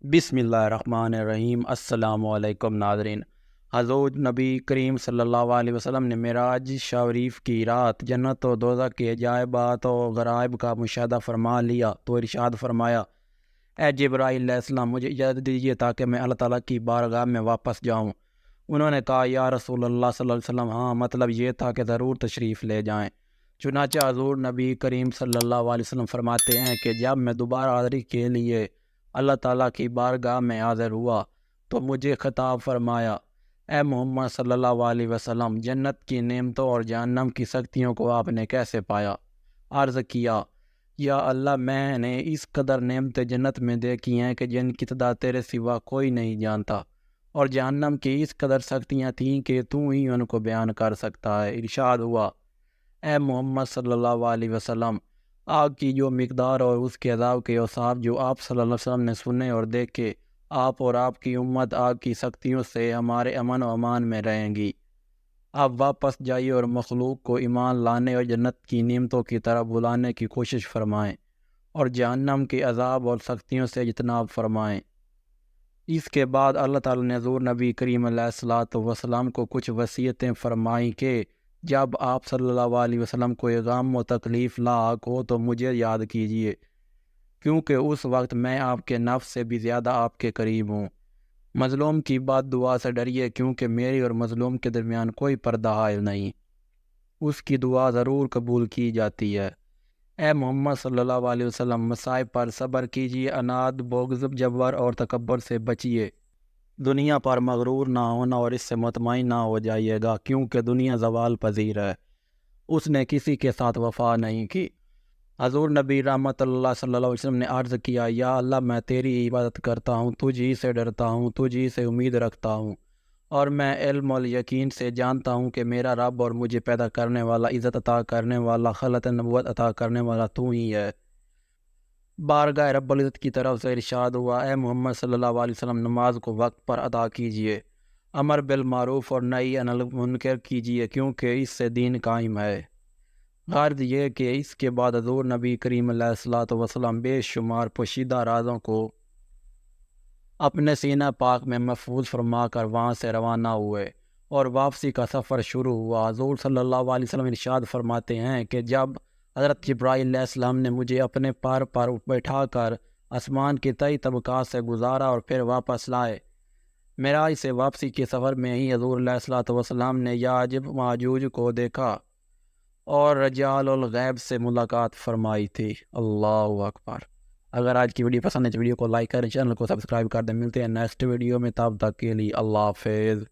بسم اللہ الرحمن الرحیم۔ السلام علیکم ناظرین۔ حضور نبی کریم صلی اللہ علیہ وسلم نے معراج شریف کی رات جنت و دوزخ کے عجائبات و غرائب کا مشاہدہ فرما لیا تو ارشاد فرمایا، اے جبرائیل علیہ السلام، مجھے اجازت دیجیے تاکہ میں اللہ تعالیٰ کی بارگاہ میں واپس جاؤں۔ انہوں نے کہا، یا رسول اللہ صلی اللہ علیہ وسلم، ہاں، مطلب یہ تھا کہ ضرور تشریف لے جائیں۔ چنانچہ حضور نبی کریم صلی اللہ علیہ وسلم فرماتے ہیں کہ جب میں دوبارہ حاضری کے لیے اللہ تعالیٰ کی بارگاہ میں حاضر ہوا تو مجھے خطاب فرمایا، اے محمد صلی اللہ علیہ وسلم، جنت کی نعمتوں اور جہنم کی سختیوں کو آپ نے کیسے پایا؟ عرض کیا، یا اللہ، میں نے اس قدر نعمتیں جنت میں دیکھی ہیں کہ جن کی تعداد تیرے سوا کوئی نہیں جانتا، اور جہنم کی اس قدر سختیاں تھیں کہ تو ہی ان کو بیان کر سکتا ہے۔ ارشاد ہوا، اے محمد صلی اللہ علیہ وسلم، آگ کی جو مقدار اور اس کے عذاب کے اوصاف جو آپ صلی اللہ علیہ وسلم نے سنے اور دیکھے، آپ اور آپ کی امت آگ کی سختیوں سے ہمارے امن و امان میں رہیں گی۔ آپ واپس جائیے اور مخلوق کو ایمان لانے اور جنت کی نعمتوں کی طرف بلانے کی کوشش فرمائیں، اور جہنم کے عذاب اور سختیوں سے اجتناب فرمائیں۔ اس کے بعد اللہ تعالیٰ نے حضور نبی کریم علیہ الصلوۃ والسلام کو کچھ وصیتیں فرمائیں کہ جب آپ صلی اللہ علیہ وسلم کو غم و تکلیف لاحق ہو تو مجھے یاد کیجیے، کیونکہ اس وقت میں آپ کے نفس سے بھی زیادہ آپ کے قریب ہوں۔ مظلوم کی بد دعا سے ڈریے، کیونکہ میری اور مظلوم کے درمیان کوئی پردہ حائل نہیں، اس کی دعا ضرور قبول کی جاتی ہے۔ اے محمد صلی اللہ علیہ وسلم، مصائب پر صبر کیجیے، اناد، بغض، جبر اور تکبر سے بچیے۔ دنیا پر مغرور نہ ہونا اور اس سے مطمئن نہ ہو جائیے گا، کیونکہ دنیا زوال پذیر ہے، اس نے کسی کے ساتھ وفا نہیں کی۔ حضور نبی رحمت اللہ صلی اللہ علیہ وسلم نے عرض کیا، یا اللہ، میں تیری عبادت کرتا ہوں، تجھ ہی سے ڈرتا ہوں، تجھ ہی سے امید رکھتا ہوں، اور میں علم اور یقین سے جانتا ہوں کہ میرا رب اور مجھے پیدا کرنے والا، عزت عطا کرنے والا، خلعت نبوت عطا کرنے والا تو ہی ہے۔ بارگاہ رب العزت کی طرف سے ارشاد ہوا، اے محمد صلی اللہ علیہ وسلم، نماز کو وقت پر ادا کیجیے، امر بالمعروف اور نہی عن المنکر کیجیے، کیونکہ اس سے دین قائم ہے۔ غرض یہ کہ اس کے بعد حضور نبی کریم علیہ الصلوۃ والسلام بے شمار پوشیدہ رازوں کو اپنے سینہ پاک میں محفوظ فرما کر وہاں سے روانہ ہوئے اور واپسی کا سفر شروع ہوا۔ حضور صلی اللہ علیہ وسلم ارشاد فرماتے ہیں کہ جب حضرت جبرائیل علیہ السلام نے مجھے اپنے پر بٹھا کر آسمان کے تئی طبقات سے گزارا اور پھر واپس لائے، معراج سے واپسی کے سفر میں ہی حضور علیہ الصلوۃ والسلام نے یاجوج ماجوج کو دیکھا اور رجال الغیب سے ملاقات فرمائی تھی۔ اللہ اکبر۔ اگر آج کی ویڈیو پسند ہے تو ویڈیو کو لائک کریں، چینل کو سبسکرائب کر دیں۔ ملتے ہیں نیکسٹ ویڈیو میں، تب تک کے لیے اللہ حافظ۔